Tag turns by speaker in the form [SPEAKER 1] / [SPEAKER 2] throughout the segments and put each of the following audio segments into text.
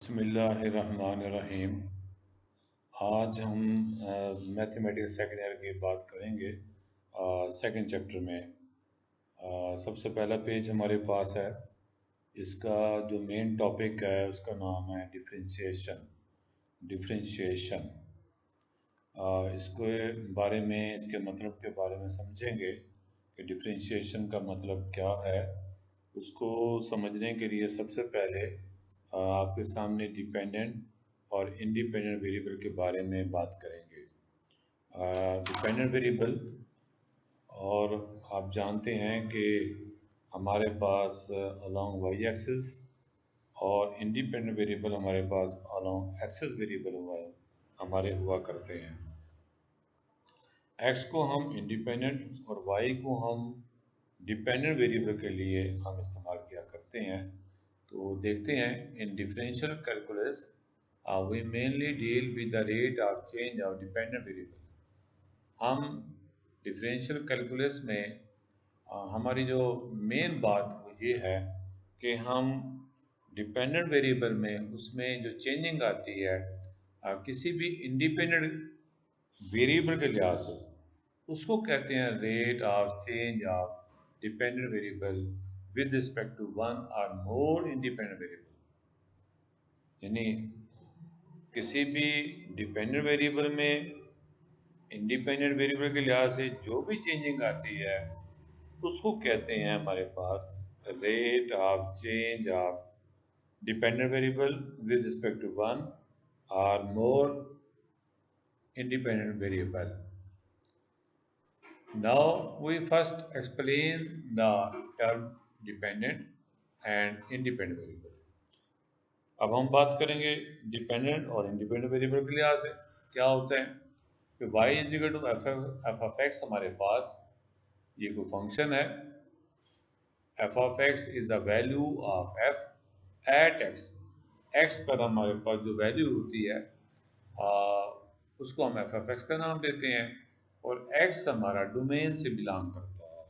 [SPEAKER 1] बिस्मिल्लाहिर्रहमानिर्रहीम। आज हम मैथमेटिक्स सेकेंड ईयर की बात करेंगे। सेकंड चैप्टर में सबसे पहला पेज हमारे पास है। इसका जो मेन टॉपिक है उसका नाम है डिफरेंशिएशन। डिफरेंशिएशन इसके बारे में, इसके मतलब के बारे में समझेंगे कि डिफरेंशिएशन का मतलब क्या है। उसको समझने के लिए सबसे पहले आपके सामने डिपेंडेंट और इंडिपेंडेंट वेरिएबल के बारे में बात करेंगे। डिपेंडेंट वेरिएबल, और आप जानते हैं कि हमारे पास अलोंग वाई एक्सिस और इंडिपेंडेंट वेरिएबल हमारे पास अलोंग एक्सिस वेरिएबल हमारे हुआ करते हैं। एक्स को हम इंडिपेंडेंट और वाई को हम डिपेंडेंट वेरिएबल के लिए हम इस्तेमाल किया करते हैं। तो देखते हैं, in differential calculus we mainly deal with the rate of change of dependent variable. हम डिफरेंशियल कैलकुलस में हमारी जो मेन बात वो ये है कि हम डिपेंडेंट वेरिएबल में उसमें जो चेंजिंग आती है किसी भी इंडिपेंडेंट वेरिएबल के लिहाज से, उसको कहते हैं rate of change of dependent variable with respect to one और मोर इंडिपेंडेंट वेरिएबल। यानी किसी भी डिपेंडेंट वेरिएबल में इंडिपेंडेंट वेरिएबल के लिहाज से जो भी चेंजिंग आती है उसको कहते हैं हमारे पास rate of change of dependent variable with respect to one और more independent variable. Now we first explain the term dependent and independent variable. अब हम बात करेंगे डिपेंडेंट और इंडिपेंडेंट वेरिएबल के लिहाज से क्या होता है कि y is equal to F of X हमारे पास ये कोई फंक्शन है। F of X is the value of F at X. X पर हमारे पास जो वैल्यू होती है आ, उसको हम एफ ऑफ एक्स का नाम देते हैं और एक्स हमारा डोमेन से बिलोंग करता है।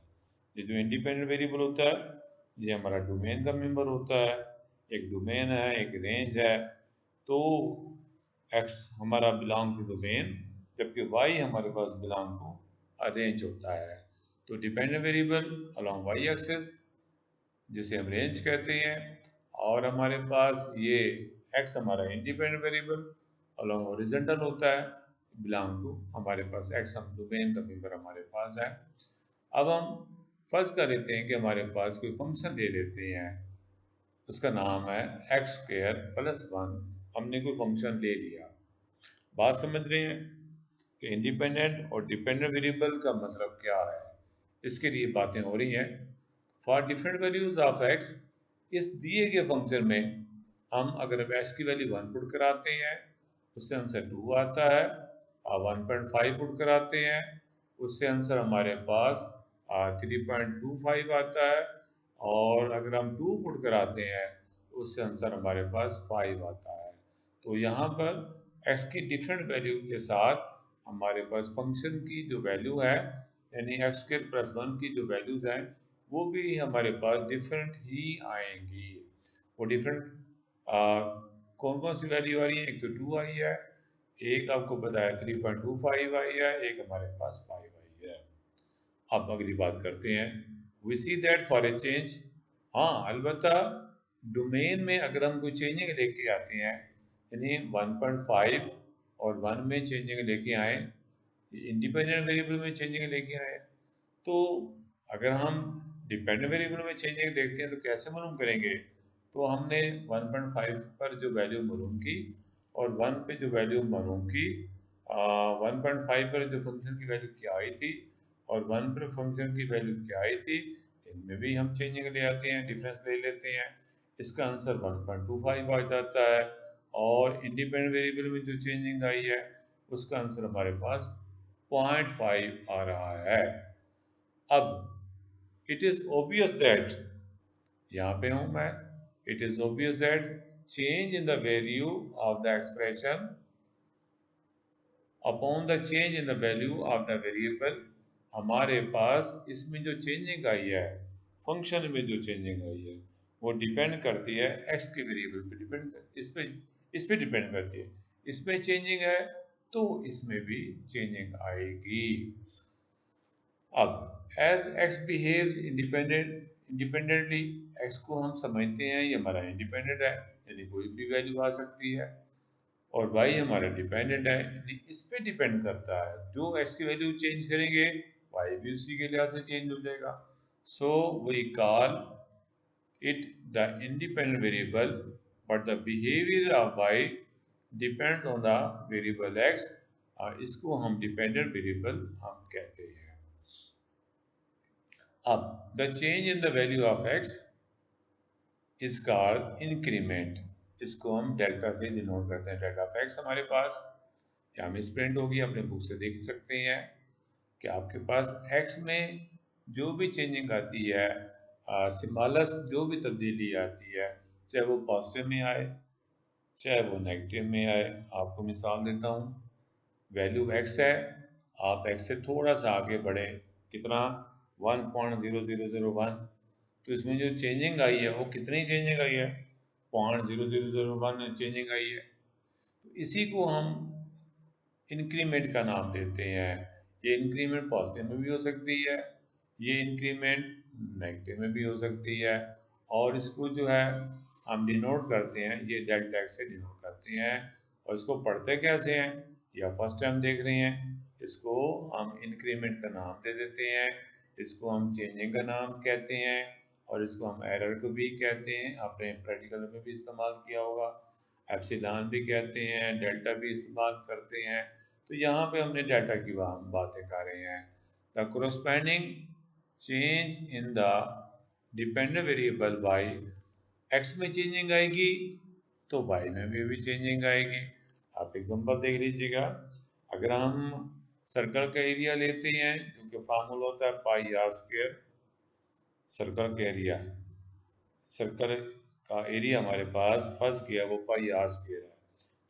[SPEAKER 1] ये जो इंडिपेंडेंट वेरिएबल होता है ये हमारा डोमेन का मेंबर होता है। एक डोमेन है, एक रेंज है। तो एक्स हमारा बिलोंग टू डोमेन, जबकि वाई हमारे पास बिलोंग टू रेंज होता है। तो dependent variable along Y axis जिसे हम रेंज कहते हैं, और हमारे पास ये एक्स हमारा इंडिपेंडेंट वेरिएबल अलोंग हॉरिजॉन्टल होता है, बिलोंग टू हमारे पास एक्स हम डोमेन का मेंबर हमारे पास है। अब हम फर्ज कर लेते हैं कि हमारे पास कोई फंक्शन दे लेते हैं, उसका नाम है एक्स स्क्वायर प्लस वन। हमने कोई फंक्शन ले लिया। बात समझ रहे हैं कि इंडिपेंडेंट और डिपेंडेंट वेरिएबल का मतलब क्या है। इसके लिए बातें हो रही हैं। For different values of x, इस दिए गए फंक्शन में हम अगर एक्स की वैल्यू 1 पुट कराते हैं उससे आंसर 2 आता है, और 1.5 पुट कराते हैं उससे आंसर हमारे पास 3.25 आता है, और अगर हम 2 पुट कराते हैं तो उससे आंसर हमारे पास 5 आता है। तो यहाँ पर एक्स की डिफरेंट वैल्यू के साथ हमारे पास फंक्शन की जो वैल्यू है, यानी एक्स स्क्वायर प्लस वन की जो वैल्यूज हैं वो भी हमारे पास डिफरेंट ही आएंगी। वो डिफरेंट कौन कौन सी वैल्यू आ रही है? एक तो 2 आई है, एक आपको बताया 3.25 आई है, एक हमारे पास 5 आई है। अब अगली बात करते हैं। We see that for a change, हाँ अलबत्ता डोमेन में अगर हम कोई चेंजिंग लेके आते हैं, यानी 1.5 और 1 में चेंजिंग लेके आए, इंडिपेंडेंट वेरिएबल में चेंजिंग लेके आए, तो अगर हम डिपेंडेंट वेरिएबल में चेंजिंग देखते हैं तो कैसे मालूम करेंगे? तो हमने 1.5 पर जो वैल्यू मालूम की और 1 पे जो वैल्यू मालूम की, 1.5 पर जो फंक्शन की वैल्यू क्या आई थी और 1 पर फंक्शन की वैल्यू क्या आई थी, इनमें भी हम चेंजिंग ले आते हैं, डिफरेंस ले लेते हैं। इसका आंसर 1.25 आ जाता है, और इंडिपेंडेंट वेरिएबल में जो चेंजिंग आई है उसका आंसर हमारे पास 0.5 आ रहा है। अब इट इज ऑब्वियस दैट, यहाँ पे हूं मैं, it is obvious that change in the value of the expression upon the change in the value of the variable, हमारे पास इसमें जो चेंजिंग आई है, फंक्शन में जो चेंजिंग आई है, वो डिपेंड करती है एक्स के वेरिएबल पे डिपेंड कर इस पे डिपेंड करती है। इसमें चेंजिंग है तो इसमें भी चेंजिंग आएगी। अब as X behaves independently, X को हम समझते हैं ये हमारा इंडिपेंडेंट है, यानी कोई भी वैल्यू आ सकती है, और वाई हमारा डिपेंडेंट है, यानी इस पे डिपेंड करता है। जो एक्स की वैल्यू चेंज करेंगे वाई भी उसी के लिहाज से चेंज हो जाएगा। So we call it the independent variable, but the behavior of y depends on the variable x, इसको हम डिपेंडेंट वेरिएबल हम कहते हैं। अब the change in the value of x is called increment, इसको हम डेल्टा से डिनोट करते हैं। डेल्टा ऑफ x हमारे पास यहाँ में प्रिंट होगी, अपने बुक से देख सकते हैं कि आपके पास x में जो भी चेंजिंग आती है, सिम्बॉलस जो भी तब्दीली आती है, चाहे वो पॉजिटिव में आए चाहे वो नेगेटिव में आए। आपको मिसाल देता हूँ, वैल्यू x है, आप x से थोड़ा सा आगे बढ़े, कितना 1.0001, तो इसमें जो चेंजिंग आई है वो कितनी चेंजिंग आई है, 0.0001 चेंजिंग आई है। तो इसी को हम इंक्रीमेंट का नाम देते हैं। ये इंक्रीमेंट पॉजिटिव में भी हो सकती है, ये इंक्रीमेंट नेगेटिव में भी हो सकती है, और इसको जो है हम डिनोट करते हैं, ये डेल्टा एक्स से डिनोट करते हैं। और इसको पढ़ते कैसे हैं, या फर्स्ट टाइम देख रहे हैं, इसको हम इंक्रीमेंट का नाम दे देते हैं, इसको हम चेंजिंग का नाम कहते हैं, और इसको हम एरर को भी कहते हैं। आपने प्रैक्टिकल में भी इस्तेमाल किया होगा, एप्सिलॉन भी कहते हैं, डेल्टा भी इस्तेमाल करते हैं। तो यहाँ पे हमने डेल्टा की बातें कर रहे हैं। The corresponding change in the dependent variable Y, X में चेंजिंग आएगी तो वाई में भी चेंजिंग आएगी। आप एग्जांपल देख लीजिएगा, अगर हम सर्कल का एरिया लेते हैं, क्योंकि फार्मूला होता है पाई आर स्क्वायर, सर्कल का एरिया, सर्कल का एरिया हमारे पास फर्स्ट किया वो पाई आर स्क्वायर है।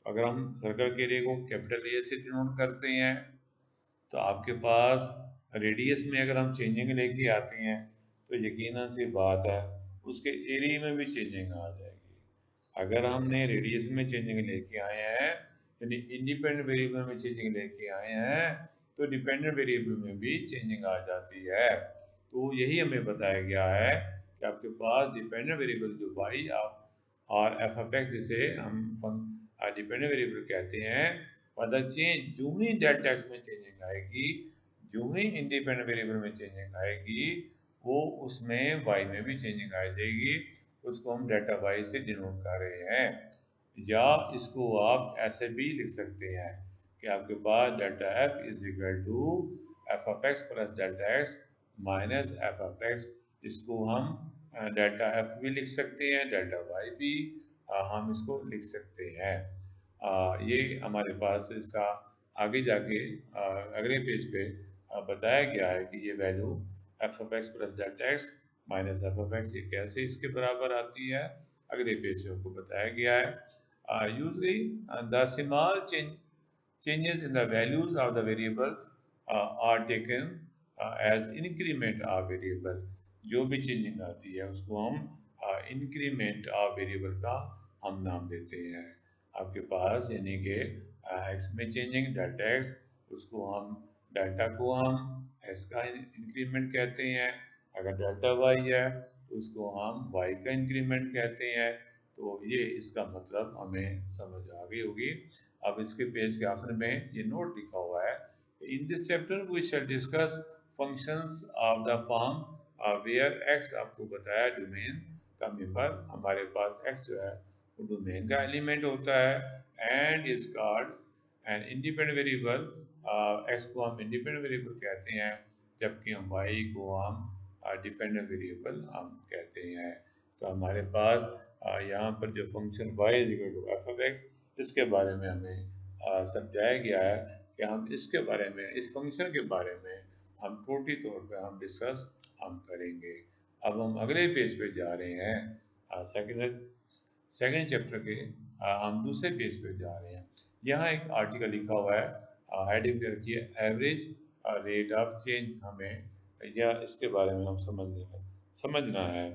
[SPEAKER 1] अगर हम सर्कल के एरिया को कैपिटल ए से डिनोट करते हैं, तो आपके पास रेडियस में अगर हम चेंजिंग लेके आते हैं तो यकीनन सी बात है उसके एरिया में भी चेंजिंग आ जाएगी। अगर हमने रेडियस में चेंजिंग लेके आए हैं, यानी इंडिपेंडेंट वेरिएबल में चेंजिंग लेके आए हैं, तो डिपेंडेंट वेरिएबल में भी चेंजिंग आ जाती है। तो यही हमें बताया गया है कि आपके पास डिपेंडेंट वेरिएबल जो वाई और एफ ऑफ एक्स, जिसे हम डिपेंडेंट वेरिएबल कहते हैं, पर चेंज जो ही डेल्टा एक्स में चेंजिंग आएगी, जो ही इंडिपेंडेंट वेरिएबल में चेंजिंग आएगी, वो उसमें वाई में भी चेंजिंग आ जाएगी। उसको हम डेल्टा वाई से डिनोट कर रहे हैं। या इसको आप ऐसे भी लिख सकते हैं कि आपके पास delta F is equal to F of X plus delta X minus F of X. इसको हम डेल्टा एफ भी लिख सकते हैं, डेल्टा वाई भी हम इसको लिख सकते हैं। ये हमारे पास इसका आगे जाके अगले पेज पे बताया गया है कि ये value F of X plus delta X minus F of x ये कैसे इसके बराबर आती है, अगले पेज पे आपको बताया गया है। Usually the small changes in the values of the variables are taken as increment of variable। जो भी चेंजिंग आती है उसको हम इंक्रीमेंट ऑफ वेरिएबल का हम नाम देते हैं। आपके पास यानी कि एक्स में चेंजिंग डेल्टा एक्स, उसको हम डेल्टा को हम एक्स का इंक्रीमेंट कहते हैं। अगर डेल्टा वाई है तो उसको हम वाई का इंक्रीमेंट कहते हैं। तो ये इसका मतलब हमें समझ आ गई होगी। अब इसके पेज के आखिर में ये नोट लिखा हुआ है, in this chapter we shall discuss functions of the form where X, आपको बताया डोमेन का मेंबर, हमारे पास एक्स जो है वो डोमेन का एलिमेंट होता है, and is called an independent variable. X को हम इंडिपेंडेंट वेरिएबल कहते हैं, जबकि हम वाई को हम डिपेंडेंट वेरिएबल हम कहते हैं। तो हमारे पास यहाँ पर जो function y is equal to F of X, इसके बारे में हमें समझाया गया है कि हम इसके बारे में, इस फंक्शन के बारे में हम टोटली तौर पे हम डिस्कस हम करेंगे। अब हम अगले पेज पे जा रहे हैं, सेकेंड चैप्टर के हम दूसरे पेज पे जा रहे हैं। यहाँ एक आर्टिकल लिखा हुआ है, हेडिंग रखिए एवरेज रेट ऑफ चेंज, हमें या इसके बारे में हम समझना है।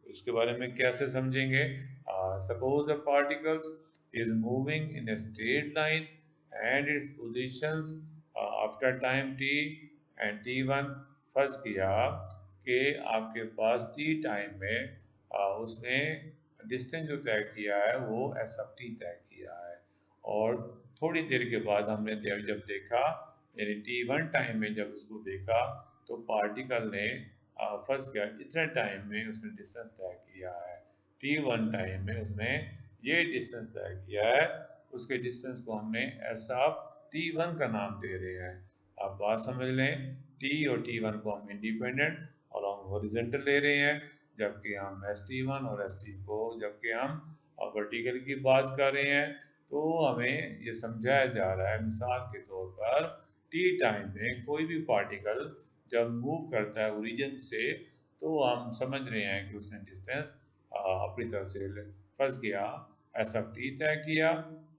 [SPEAKER 1] उसके बारे में कैसे समझेंगे? Suppose the particles is moving in a straight line and its positions after time t and t1। फर्ज किया कि आपके पास t टाइम में उसने डिस्टेंस जो तय किया है वो एस ऑफ टी तय किया है, और थोड़ी देर के बाद हमने जब देखा यानी t1 टाइम में जब उसको देखा तो पार्टिकल ने फर्स्ट किया इतने टाइम में उसने डिस्टेंस तय किया है, t1 टाइम में उसने ये डिस्टेंस तय किया है, उसके डिस्टेंस को हमने एस ऑफ t1 का नाम दे रहे हैं। आप बात समझ लें, t और t1 को हम इंडिपेंडेंट और हम हॉरिजॉन्टल ले रहे हैं, जबकि हम st1 और st को जबकि हम वर्टिकल की बात कर रहे हैं। तो हमें ये समझाया जा रहा है मिसाल के तौर पर t टाइम में कोई भी पार्टिकल जब मूव करता है ओरिजिन से तो हम समझ रहे हैं कि उसने डिस्टेंस अपनी तरफ से फर्ज किया एस ऑफ टी तय किया,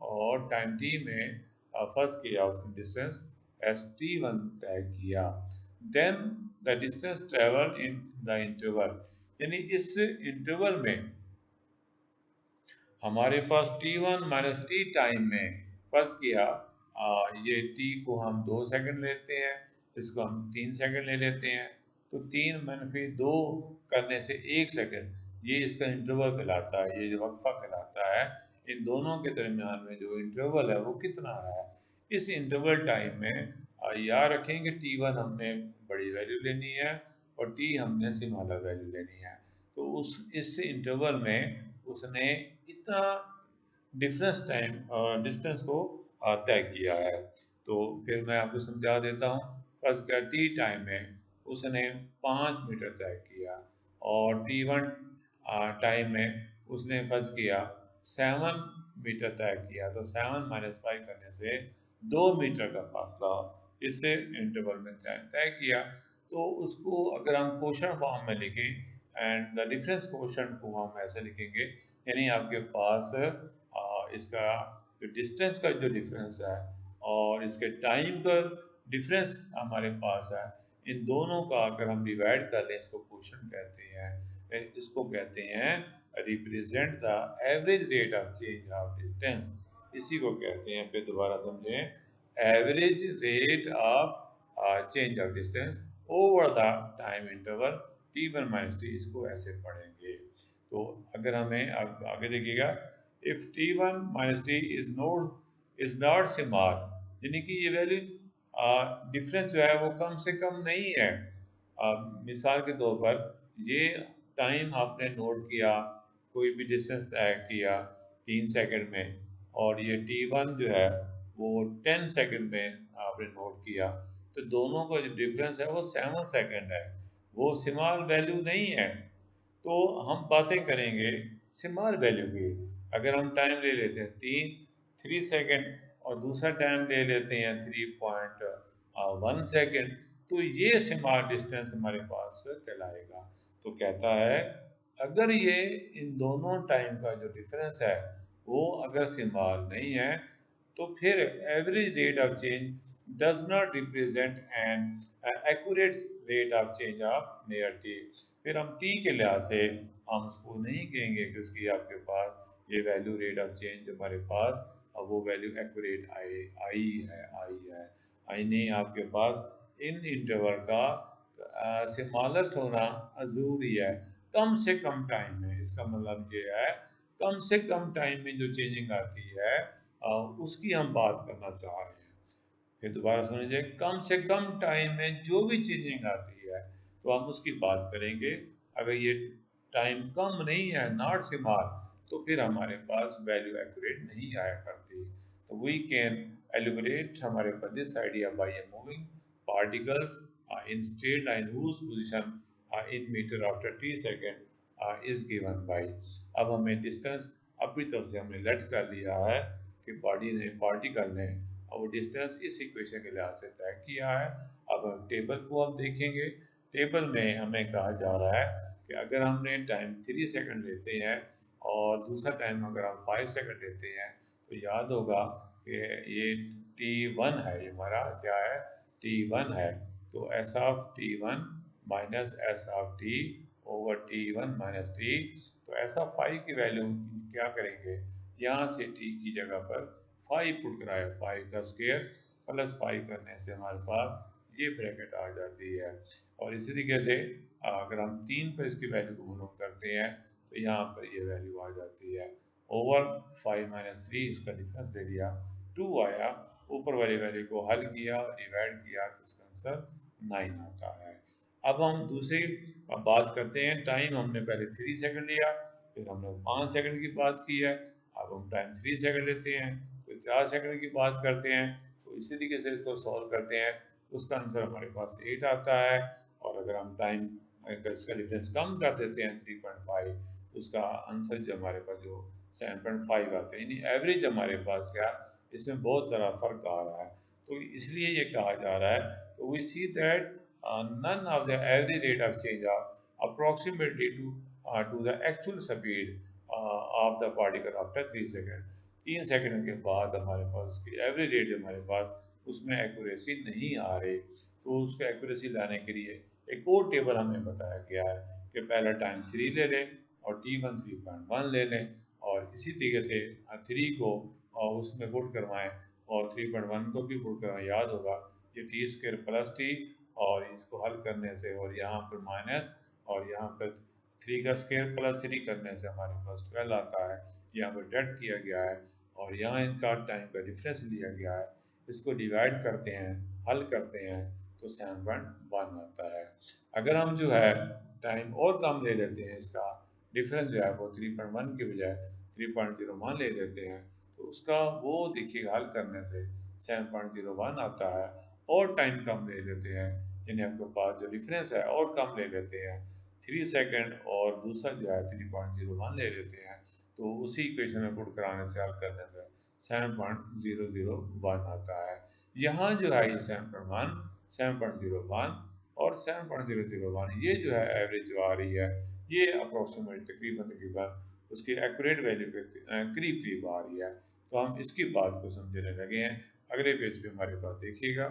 [SPEAKER 1] और टाइम टी में फर्ज किया उसने डिस्टेंस एस टी वन तय किया। Then the distance travel in the interval, यानी इस इंटरवल में हमारे पास t1 माइनस टी टाइम में फर्ज किया ये t को हम 2 सेकंड लेते हैं, इसको हम 3 सेकंड ले लेते हैं, तो 3 मनफी 2 करने से 1 सेकंड ये इसका इंटरवल कहलाता है, ये जो वक्फा कहलाता है। इन दोनों के दरमियान में जो इंटरवल है वो कितना है? इस इंटरवल टाइम में याद रखें कि t1 हमने बड़ी वैल्यू लेनी है और t हमने स्मॉलर वैल्यू लेनी है। तो उस इस इंटरवल में उसने इतना डिफरेंस टाइम डिस्टेंस को तय किया है। तो फिर मैं आपको समझा देता हूँ। फर्स्ट क्या टी टाइम में उसने 5 मीटर तय किया, और t1 टाइम में उसने फर्ज किया 7 मीटर तय किया, तो 7 माइनस 5 करने से 2 मीटर का फासला इससे इंटरवल में तय किया। तो उसको अगर हम क्वेश्चन फॉर्म में लिखें एंड द डिफरेंस क्वेश्चन को हम ऐसे लिखेंगे, यानी आपके पास इसका जो डिस्टेंस का जो डिफरेंस है और इसके टाइम का डिफरेंस हमारे पास है, इन दोनों का अगर हम डिवाइड कर लें इसको क्वेश्चन कहते हैं, इसको कहते हैं represent the average rate of change of distance. इसी को कहते हैं, फिर दोबारा समझें, average rate of change of distance over the time interval t1 minus T, इसको ऐसे पढ़ेंगे। तो अगर हमें आगे देखिएगा, if t1 minus t is not small, यानी कि ये वैल्यू डिफरेंस जो है वो कम से कम नहीं है। मिसाल के तौर पर ये टाइम आपने नोट किया, कोई भी डिस्टेंस तय किया 3 सेकंड में, और ये t1 जो है वो 10 सेकंड में आपने नोट किया, तो दोनों का जो डिफरेंस है वो 7 सेकंड है, वो स्मॉल वैल्यू नहीं है। तो हम बातें करेंगे स्मॉल वैल्यू की। अगर हम टाइम ले लेते हैं 3 सेकंड और दूसरा टाइम ले लेते हैं 3.1 सेकंड, तो ये स्मॉल डिस्टेंस हमारे पास कहलाएगा। तो कहता है अगर ये इन दोनों टाइम का जो डिफरेंस है वो अगर स्मॉल नहीं है तो फिर average rate of change does not represent an accurate rate of change of near T. फिर हम टी के लिहाज से हम उसको नहीं कहेंगे कि उसकी आपके पास ये वैल्यू रेट ऑफ चेंज हमारे पास अब वो वैल्यू एक्यूरेट आई नहीं, आपके पास इन इंटरवल का स्मॉलेस्ट होना जरूरी है, कम से कम टाइम में। इसका मतलब ये है कम से कम टाइम में जो चेंजिंग आती है उसकी हम बात करना चाह रहे हैं। फिर दोबारा सुन लीजिए, कम से कम टाइम में जो भी चेंजिंग आती है तो हम उसकी बात करेंगे। अगर ये टाइम कम नहीं है, नॉट स्मॉल, तो फिर हमारे पास वैल्यू एक्यूरेट नहीं आया करती। तो वी कैन एलिबरेट हमारे पास this idea by a moving particles in straight line whose position in metre after t second is given by. अब हमें डिस्टेंस अपनी तरफ से हमने लेट कर लिया है कि पार्टिकल ने और वो डिस्टेंस इस इक्वेशन के लिहाज से तय किया है। अब हम टेबल को अब देखेंगे। टेबल में हमें कहा जा रहा है कि अगर हमने टाइम 3 सेकंड लेते हैं और दूसरा टाइम अगर हम 5 सेकंड लेते हैं तो याद होगा कि ये t1 है, ये हमारा क्या है, t1 है। तो s of t1 minus s of t over t1 minus T. तो ऐसा फाइव की वैल्यू क्या करेंगे, यहाँ से t की जगह पर 5 पुट कराए, 5 का स्क्वायर प्लस 5 करने से हमारे पास ये ब्रैकेट आ जाती है। और इसी तरीके से अगर हम 3 पर इसकी वैल्यू को गुणा करते हैं तो यहाँ पर ये वैल्यू आ जाती है ओवर 5 माइनस थ्री, इसका डिफरेंस ले लिया, 2 आया, ऊपर वाली वैल्यू को हल किया, डिवाइड किया तो इसका आंसर 9 आता है। अब हम दूसरी बात करते हैं। टाइम हमने पहले 3 सेकंड लिया, फिर हमने 5 सेकंड की बात की है, अब हम टाइम 3 सेकंड लेते हैं, फिर 4 सेकंड की बात करते हैं। तो इसी तरीके से इसको सॉल्व करते हैं, उसका आंसर हमारे पास 8 आता है। और अगर हम टाइम अगर इसका डिफरेंस कम कर देते हैं 3.5, तो उसका आंसर जो हमारे पास जो 7.5 आते हैं, यानी एवरेज हमारे पास क्या, इसमें बहुत सारा फर्क आ रहा है। तो इसलिए ये कहा जा रहा है we see that none of the average rate of change of approximately to the actual speed of the particle after 3 second. 3 second के बाद हमारे पास उसकी एवरेज रेट हमारे पास उसमें एक्यूरेसी नहीं आ रही। तो उसको एक्यूरेसी लाने के लिए एक और टेबल हमें बताया गया है कि पहला टाइम 3 ले लें और t1 3.1 ले लें, और इसी तरीके से 3 को उसमें पुट करवाएं और 3.1 को भी पुट करवाएं। याद होगा ये टी स्क्र प्लस टी, और इसको हल करने से और यहाँ पर माइनस, और यहाँ पर 3 का स्क्वायर प्लस 3 करने से हमारे पास 12 आता है। यहाँ पर डेट किया गया है और यहाँ इनका टाइम का डिफरेंस लिया गया है। इसको डिवाइड करते हैं, हल करते हैं तो 7.1 आता है। अगर हम जो है टाइम और कम ले लेते हैं, इसका डिफरेंस जो है वो 3.1 के बजाय 3.01 ले लेते हैं, तो उसका वो देखिएगा हल करने से 7.01 आता है। और टाइम कम ले लेते हैं, यानी आपके पास जो डिफरेंस है और कम ले लेते हैं 3 सेकेंड, और दूसरा जो है 3.01 ले लेते हैं, तो उसी इक्वेशन में पुट कराने से हल करने से 7.001 आता है। यहाँ जो है ये 7.1, 7.01 और 7.001, ये जो है एवरेज जो आ रही है, ये अप्रोक्सीमेट तकरीबन तकरीबन उसकी एक्यूरेट वैल्यू के करीब करीब आ रही है। तो हम इसकी बात को समझने लगे हैं। अगले पेज पे हमारे पास देखिएगा,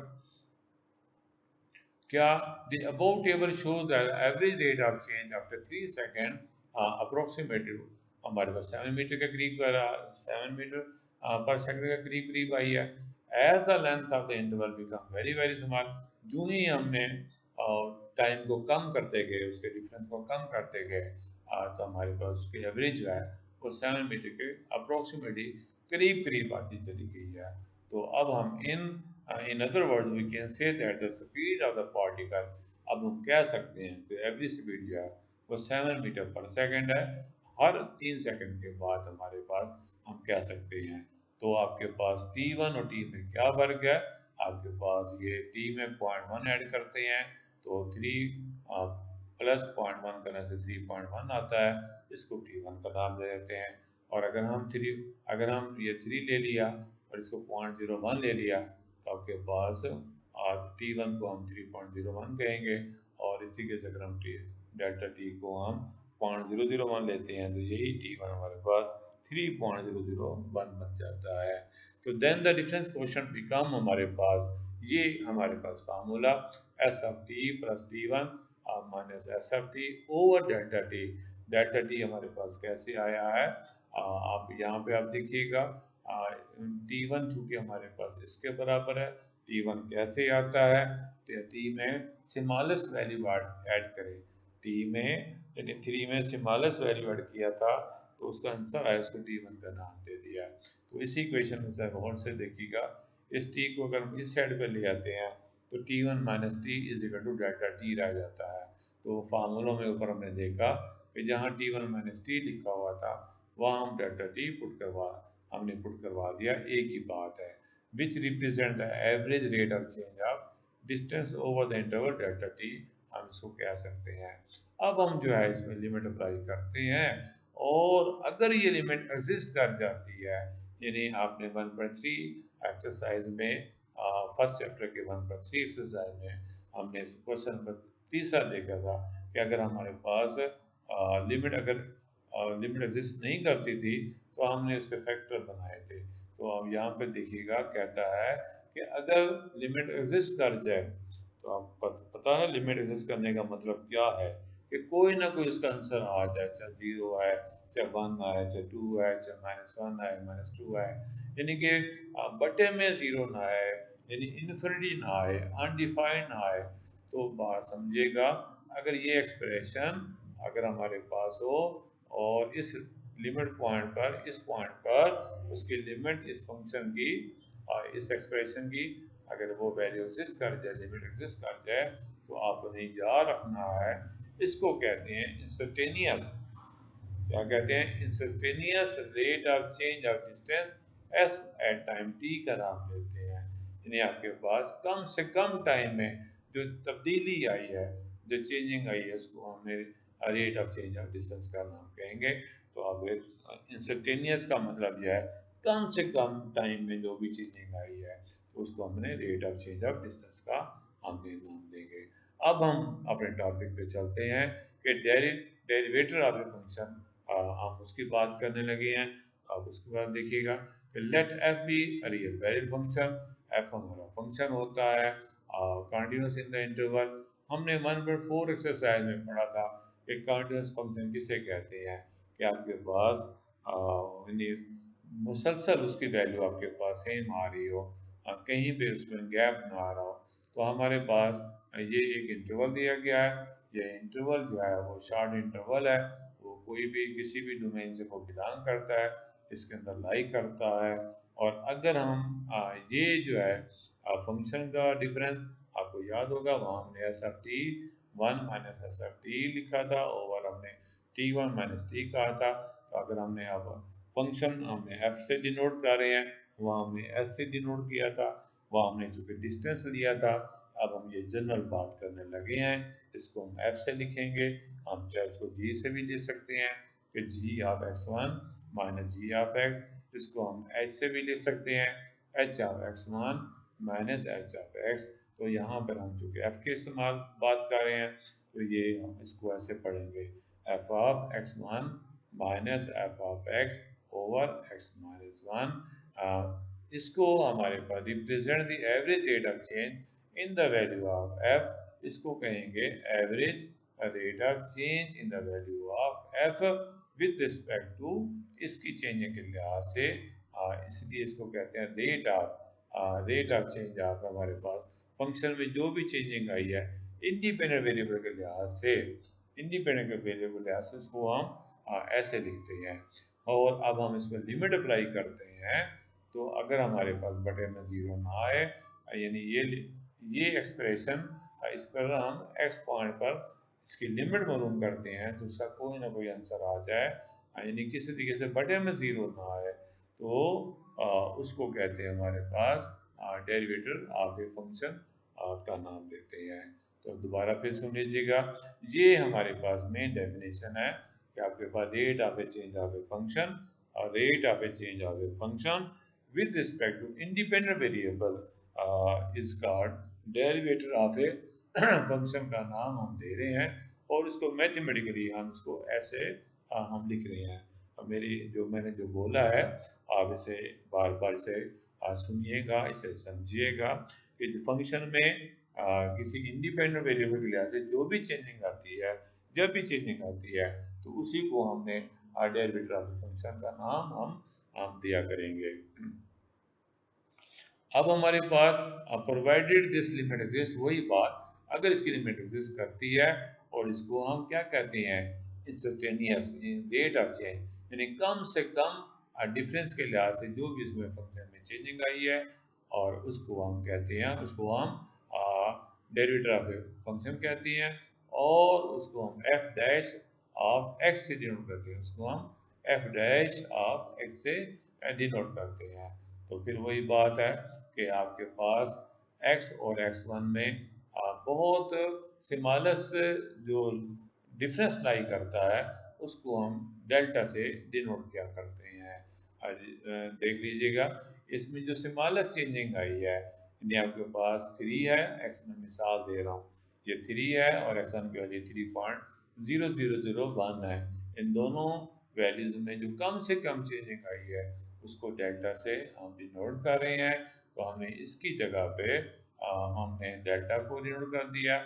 [SPEAKER 1] क्या the above table shows the average rate of change after 3 second approximately हमारे पास 7 मीटर के करीब, 7 मीटर पर सेकंड के करीब करीब आई है। As the length of the interval become very very small, जो ही हमने टाइम को कम करते गए, उसके डिफरेंस को कम करते गए, तो हमारे पास उसकी एवरेज जो है वो 7 मीटर के अप्रोक्सीमेटली करीब करीब आती चली गई है। तो अब हम in other words we can say that the speed of the particle, अब हम कह सकते हैं कि एवरी स्पीड जो है वो 7 मीटर पर सेकंड है। हर 3 सेकंड के बाद हमारे पास हम कह सकते हैं। तो आपके पास t1 और t में क्या वर्क है, आपके पास ये t में 0.1 ऐड करते हैं तो 3 प्लस 0.1 करने से 3.1 आता है, इसको t1 का नाम दे देते हैं। और अगर हम ये 3 ले लिया और इसको 0.01 ले लिया, तो आपके पास t1 को हम 3.01 कहेंगे, और इसी के से अगर हम डेल्टा टी को हम 0.001 लेते हैं तो यही t1 हमारे पास 3.001 बन जाता है। तो then the difference question become हमारे पास ये हमारे पास formula S of T plus t1 minus S of T over delta T. Delta T हमारे पास कैसे आया है, आप यहाँ पे आप देखिएगा, t1 चूंकि हमारे पास इसके बराबर है, t1 कैसे आता है, तो t में स्मॉलेस्ट वैल्यू ऐड करें, t में यानी 3 में स्मॉलेस्ट वैल्यू ऐड किया था तो उसका आंसर आया, उसको t1 का नाम दे दिया। तो इसी इक्वेशन में से गौर से देखिएगा, इस t को अगर हम इस साइड पे ले आते हैं तो t1 minus t is equal to delta t रह जाता है। तो फार्मूलों में ऊपर हमने देखा कि जहाँ t1 माइनस टी लिखा हुआ था वहाँ हम डेल्टा टी हमने पुट करवा दिया, एक ही बात है। Which represent the average rate of change of distance over the interval delta T, हम इसको कह सकते हैं। अब हम जो है इसमें लिमिट अप्लाई करते हैं, और अगर ये लिमिट एग्जिस्ट कर जाती है, यानी आपने 1.3 एक्सरसाइज में फर्स्ट चैप्टर के 1.3 एक्सरसाइज में हमने इस क्वेश्चन पर तीसरा देखा था कि अगर हमारे पास लिमिट एग्जिस्ट नहीं करती थी तो हमने उसके फैक्टर बनाए थे। तो अब यहाँ पे देखिएगा, कहता है कि अगर लिमिट एग्जिस्ट कर जाए, तो आपको पता है लिमिट एग्जिस्ट करने का मतलब क्या है, कि कोई ना कोई इसका आंसर आ जाए, चाहे 0 है, चाहे 1 है, चाहे 2 है, चाहे -1 है, -2 है, यानी कि बटे में 0 ना आए, यानी इन्फिनिटी ना आए, अनडिफाइंड ना आए, तो बात समझिएगा। अगर ये एक्सप्रेशन अगर हमारे पास हो और इस लिमिट पॉइंट पर, इस पॉइंट पर उसकी लिमिट इस फंक्शन की, इस एक्सप्रेशन की अगर वो वैल्यू एग्जिस्ट कर जाए, लिमिट एग्जिस्ट कर जाए, तो आपने याद रखना है, इसको कहते हैं इंस्टेंटेनियस, क्या कहते हैं, instantaneous rate of change of distance s at time t का नाम लेते हैं। यानी आपके पास कम से कम टाइम में जो तब्दीली आई है, जो चेंजिंग आई है, उसको हमने rate of change of distance का नाम कहेंगे। तो अब इंस्टेंटेनियस का मतलब यह है कम से कम टाइम में जो भी चेंजिंग आई है, उसको हमने rate of change of distance का हमने नाम देंगे। अब हम अपने टॉपिक पे चलते हैं कि डेरिवेटिव ऑफ ए फंक्शन, हम उसकी बात करने लगे हैं। अब उसके बाद देखिएगा कि let f be real valued function, f हमारा फंक्शन होता है कंटीन्यूअस इन द इंटरवल। हमने 1.4 एक्सरसाइज में पढ़ा था कि कंटीन्यूअस फंक्शन किसे कहते हैं, कि आपके पास मुसलसल उसकी वैल्यू आपके पास सेम आ रही हो, कहीं पे उसमें गैप ना आ रहा हो। तो हमारे पास ये एक इंटरवल दिया गया है, ये इंटरवल जो है वो शॉर्ट इंटरवल है, वो कोई भी किसी भी डोमेन से वो बिलोंग करता है, इसके अंदर लाई करता है। और अगर हम ये जो है फंक्शन का डिफरेंस आपको याद होगा, वहाँ हमने S F T one minus S F T लिखा था, और हमने टी वन माइनस टी कहा था। तो अगर हमने अब फंक्शन हमने एफ से डिनोट कर रहे हैं, वहाँ हमने एस से डिनोट किया था, वहाँ हमने चूंकि डिस्टेंस लिया था। अब हम ये जनरल बात करने लगे हैं, इसको हम एफ से लिखेंगे। हम चाहे इसको जी से भी लिख सकते हैं कि G of X one minus G of X, इसको हम एच से भी लिख सकते हैं, H of X one minus H of X. तो यहाँ पर हम चूंकि एफ के इस्तेमाल बात कर रहे हैं, तो ये हम इसको ऐसे पढ़ेंगे, F of X one minus F of X over X minus one. इसको हमारे पास represent the average rate of change in the value of F, इसको कहेंगे average rate of change in the value of F with respect to इसकी changing के लिहाज से, इसलिए इसको कहते हैं रेट ऑफ चेंज ऑफ हमारे पास फंक्शन में जो भी चेंजिंग आई है इंडिपेंडेंट वेरिएबल के लिहाज से, इंडिपेंडेंट वेरिएबल के लिहाज से उसको हम ऐसे लिखते हैं। और अब हम इसमें लिमिट अप्लाई करते हैं, तो अगर हमारे पास बटे में 0 ना आए, यानी ये एक्सप्रेशन, इस पर हम एक्स पॉइंट पर इसकी लिमिट मालूम करते हैं, तो उसका कोई ना कोई आंसर आ जाए, यानी किसी तरीके से बटे में 0 ना आए, तो उसको कहते हैं हमारे पास डेरिवेटिव ऑफ ए फंक्शन का नाम देते हैं। तो दोबारा फिर सुन लीजिएगा, ये हमारे पास मेन डेफिनेशन है कि आपके पास rate of a change of a function, और rate of a change of a function with respect to independent variable is called derivative of a function का नाम हम दे रहे हैं, और इसको मैथमेटिकली हम इसको ऐसे हम लिख रहे हैं। अब मेरी जो मैंने जो बोला है, आप इसे बार बार इसे सुनिएगा, इसे समझिएगा कि फंक्शन में किसी इंडिपेंडेंट वेरिएबल के लिहाज से जो भी चेंजिंग आती है, जब भी चेंजिंग आती है, तो उसी को हमने डेरिवेटिव ऑफ फंक्शन का नाम हम दिया करेंगे। अब हमारे पास प्रोवाइडेड दिस लिमिट एग्जिस्ट, वही बात, अगर इसकी लिमिट एग्जिस्ट करती है, और इसको हम क्या कहते हैं, इंस्टेंटेनियस रेट ऑफ चेंज, यानी कम से कम डिफरेंस के लिहाज से जो भी इसमें फंक्शन में चेंजिंग आई है, और उसको हम कहते हैं, उसको हम डेरिवेटिव ऑफ फंक्शन कहते हैं, और उसको हम एफ डैश ऑफ एक्स से डिनोट करते हैं, उसको हम एफ डैश ऑफ एक्स से डिनोट करते हैं। तो फिर वही बात है कि आपके पास x और x1 में बहुत स्मॉलेस्ट जो डिफरेंस लाई करता है, उसको हम डेल्टा से डिनोट किया करते हैं। देख लीजिएगा, इसमें जो स्मॉलेस्ट चेंजिंग आई है, यानी आपके पास 3 है, x में मिसाल दे रहा हूँ, ये 3 है और x1 की वैल्यू 3.0001 है। इन दोनों वैल्यूज में जो कम से कम चेंजिंग आई है, उसको डेल्टा से हम डिनोट कर रहे हैं। तो हमने इसकी जगह पे हमने डेल्टा को डिनोट कर दिया,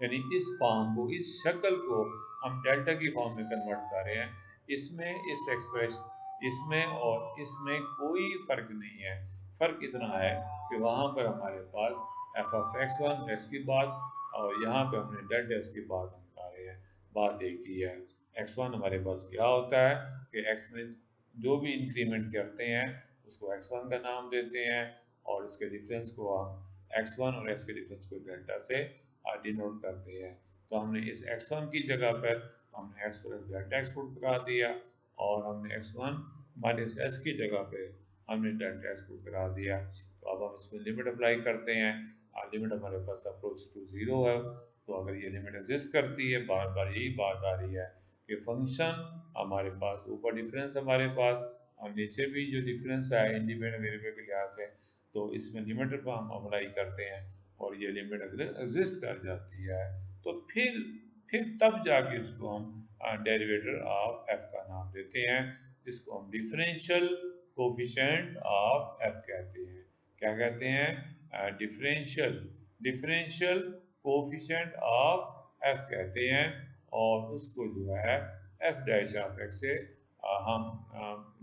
[SPEAKER 1] यानी इस फॉर्म को, इस शक्ल को हम डेल्टा की फॉर्म में कन्वर्ट कर रहे हैं। इसमें इस एक्सप्रेस इसमें और इसमें कोई फर्क नहीं है। फर्क इतना है कि वहाँ पर हमारे पास F of X one X की बात और यहाँ पे हमने डेल्टा एक्स की बात हम कर रहे हैं। बात एक ही है। एक्स वन हमारे पास क्या होता है कि एक्स में जो भी इंक्रीमेंट करते हैं उसको एक्स वन का नाम देते हैं और इसके डिफरेंस को हम एक्स वन और एक्स के डिफरेंस को डेल्टा से डिनोट करते हैं। तो हमने इस एक्स वन की जगह पर हमने x plus delta x put करा दिया और हमने एक्स वन माइनस एस की जगह पे हमने डेल्टा एक्स पुट करा दिया। तो अब हम इसमें लिमिट अप्लाई करते हैं। लिमिट हमारे पास अप्रोच टू जीरो है। तो अगर ये लिमिट एग्जिस्ट करती है, बार बार यही बात आ रही है कि फंक्शन हमारे पास ऊपर डिफरेंस हमारे पास और नीचे भी जो डिफरेंस है इंडिपेंडेंट वेरिएबल के लिहाज से, तो इसमें लिमिट पर हम अप्लाई करते हैं और ये लिमिट अगर एग्जिस्ट कर जाती है तो फिर तब जाके उसको हम डेरिवेटिव ऑफ एफ का नाम देते हैं, जिसको हम डिफरेंशियल कोफिशिएंट ऑफ एफ कहते हैं। क्या कहते हैं? Differential differential coefficient of F कहते हैं। और उसको जो है एफ डैश ऑफ एक्स से हम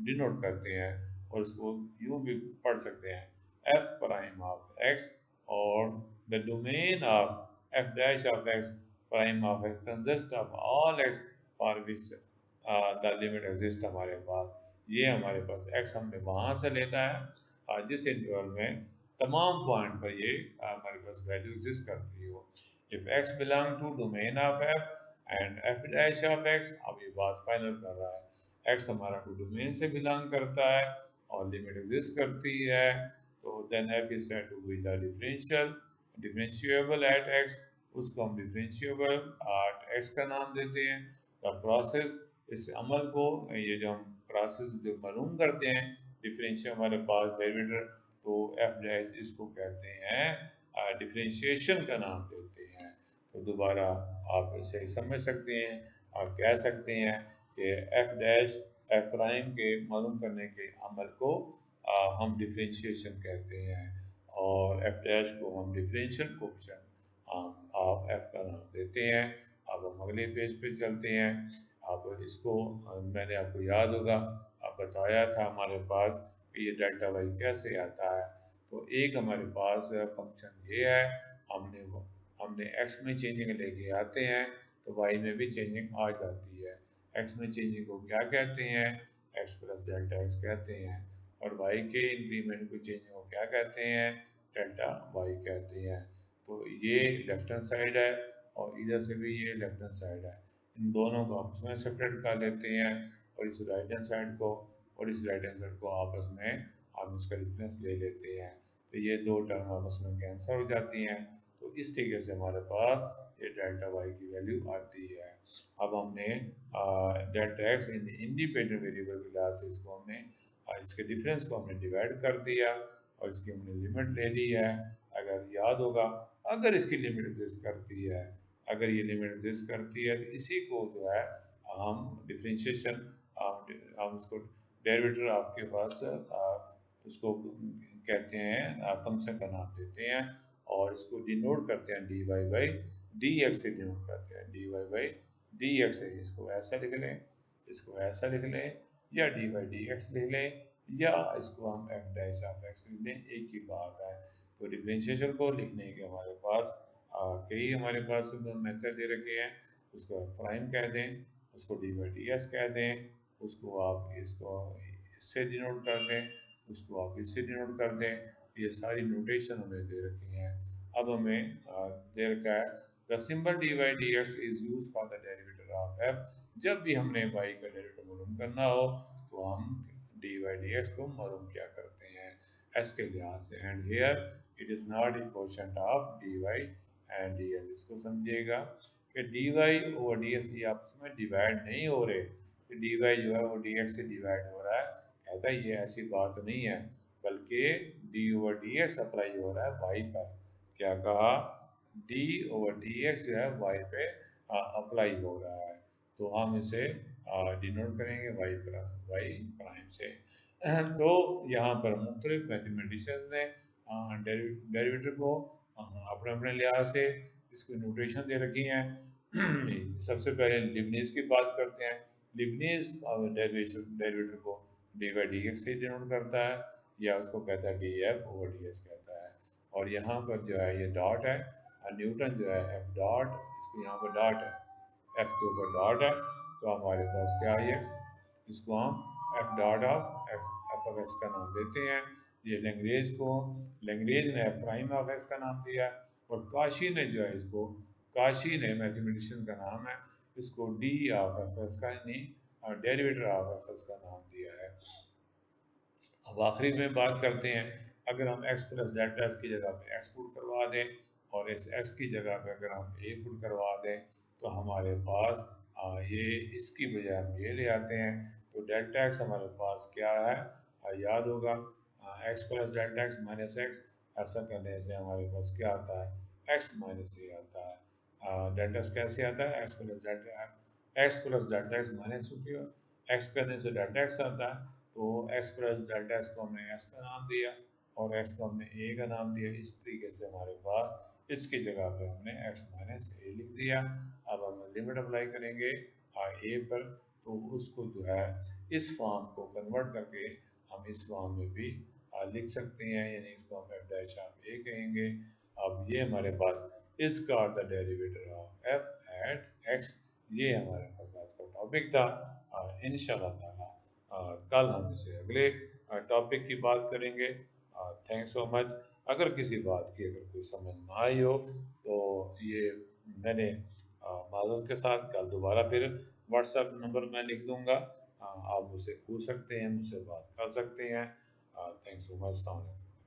[SPEAKER 1] डिनोट करते हैं और उसको यूं भी पढ़ सकते हैं एफ प्राइम ऑफ एक्स और the domain of F dash of ex prime of x consist of all x for which the limit exist हमारे पास। ये हमारे पास एक्स हमने वहाँ से लेना है जिस इंटरवल में तमाम पॉइंट पर ये हमारे पास वैल्यू एग्जिस्ट करती हो। If x belong to domain of f and f dash of x, अब ये बात फाइनल कर रहा है, एक्स हमारा टू डोमेन से बिलोंग करता है और लिमिट एग्जिस्ट करती है, तो then f is said to be the differentiable at x. उसको हम डिफरेंशिएबल एट एक्स का नाम देते हैं। द प्रोसेस, इस अमल को, ये जो हम प्रोसेस जो मालूम करते हैं डिफरेंशियल हमारे पास डेरिवेटिव, तो एफ डैश इसको कहते हैं डिफरेंशिएशन का नाम देते हैं। तो दोबारा आप इसे समझ सकते हैं। आप कह सकते हैं कि एफ डैश एफ प्राइम के मालूम करने के अमल को हम डिफरेंशिएशन कहते हैं और एफ डैश को हम डिफरेंशियल कोएफिशिएंट आप एफ का नाम देते हैं। अब हम अगले पेज पे चलते हैं। अब इसको मैंने आपको याद होगा अब बताया था हमारे पास कि ये डेल्टा वाई कैसे आता है। तो एक हमारे पास फंक्शन ये है, हमने हमने एक्स में चेंजिंग लेके आते हैं तो वाई में भी चेंजिंग आ जाती है। एक्स में चेंजिंग को क्या कहते हैं? एक्स प्लस डेल्टा एक्स कहते हैं और वाई के इंक्रीमेंट को चेंजिंग को क्या कहते हैं? डेल्टा वाई कहते हैं। तो ये लेफ्ट हैंड साइड है और इधर से भी ये लेफ्ट हैंड साइड है। इन दोनों को आपस में सेपरेट कर लेते हैं और इस राइट हैंड साइड को और इस राइट हैंड साइड को आपस में हम इसका डिफरेंस ले लेते हैं। तो ये दो टर्म आपस में कैंसिल हो जाती हैं। तो इस तरीके से हमारे पास ये डेल्टा वाई की वैल्यू आती है। अब हमने delta x in independent variable के लिहाज से इसको हमने इसके डिफरेंस को हमने डिवाइड कर दिया और इसकी हमने लिमिट ले ली है। अगर याद होगा, अगर इसकी लिमिट एग्जिस्ट करती है, अगर ये लिमिट एग्जिस्ट करती है तो इसी को जो है हम डिफरेंशिएशन हम उसको डेरिवेटिव आपके पास उसको कहते हैं फंक्शन का नाम देते हैं और इसको डिनोट करते हैं d y by d x से डिनोट करते हैं। D y by d x है, इसको ऐसा लिख लें, इसको ऐसा लिख लें या डी वाई डी एक्स लिख लें या इसको हम एफ डैश ऑफ एक्स लिख लें, एक ही बात है। तो डिफरेंशिएशन को लिखने के हमारे पास कई हमारे पास मेथड दे रखे हैं। उसको प्राइम कह दें, उसको डी बाई डी एस कह दें, उसको आप इसको इससे डिनोट कर दें, उसको आप इससे डिनोट कर दें। ये सारी नोटेशन हमें दे रखी हैं। अब हमें दे रखा है the symbol D by d x is use for the derivative of F. जब भी हमने वाई का डेरिवेटिव मालूम करना हो तो हम डी बाई डी एक्स को मालूम क्या करते हैं एस के लिहाज से। And here it is not a question of d y and d s. इसको समझिएगा कि डी वाई और डी एस ये आपस में डिवाइड नहीं हो रहे, कि डी वाई जो है वो डी एक्स से डिवाइड हो रहा है। कहता है ये ऐसी बात नहीं है, बल्कि D over D x apply हो रहा है वाई पर। क्या कहा? डी ओवर डी एक्स जो है वाई पे अप्लाई हो रहा है। तो हम इसे डिनोट करेंगे वाई प्राइम से। तो यहाँ पर मुख्तलिफ मैथमेटिशियंस ने डेरिवेटिव को अपने अपने लिहाज से इसकी नोटेशन दे रखी हैं। सबसे पहले लिबनीज की बात करते हैं। लिबनीज डेरिवेटिव को डी बाई डी एक्स से डिनोट करता है, या उसको कहता है D F over D S कहता है। और यहाँ पर जो है ये डॉट है, और न्यूटन जो है एफ डॉट, इसको यहाँ पर डॉट है, एफ के ऊपर डॉट है, तो हमारे पास क्या है, इसको हम F dot of F of x का नाम देते हैं। ये लैंग्रेज ने एफ प्राइम ऑफ एक्स का नाम दिया है, और काशी ने जो है इसको, काशी ने मैथमेटिशियन का नाम है, इसको डी ऑफ एफ एस का यानी डेरिवेटर ऑफ एफ एस का नाम दिया है। अब आखिरी में बात करते हैं, अगर हम x प्लस डेल्टा एक्स की जगह पे x पुट करवा दें, और इस x की जगह पे अगर हम a पुट करवा दें, तो हमारे पास ये इसकी बजाय हम ये ले आते हैं, तो डेल्टा एक्स हमारे पास क्या है, याद होगा x plus delta X minus x, ऐसा करने से हमारे पास क्या आता है, x माइनस ए आता है। डेल्टा एक्स कैसे आता है, x plus delta X minus x करने से डेल्टा एक्स आता है, तो x प्लस डेल्टा एक्स को हमने s का नाम दिया, और x को हमने a का नाम दिया। इस तरीके से हमारे पास इसकी जगह पे हमने x माइनस ए लिख दिया। अब हम लिमिट अप्लाई करेंगे a पर, तो उसको जो है इस फॉर्म को कन्वर्ट करके हम इस फॉर्म में भी लिख सकते हैं, यानी इसको हम f डैश ऑफ a कहेंगे। अब ये हमारे पास इसका the derivative of f at x, ये हमारे पास आज का टॉपिक था। इंशाल्लाह ताला कल हम इसे अगले टॉपिक की बात करेंगे। Thanks so much. अगर किसी बात की अगर कोई समझ ना आई हो, तो ये मैंने माजरत के साथ कल दोबारा फिर व्हाट्सएप नंबर मैं लिख दूंगा, आप मुझसे पूछ सकते हैं, मुझसे बात कर सकते हैं। Thanks so much.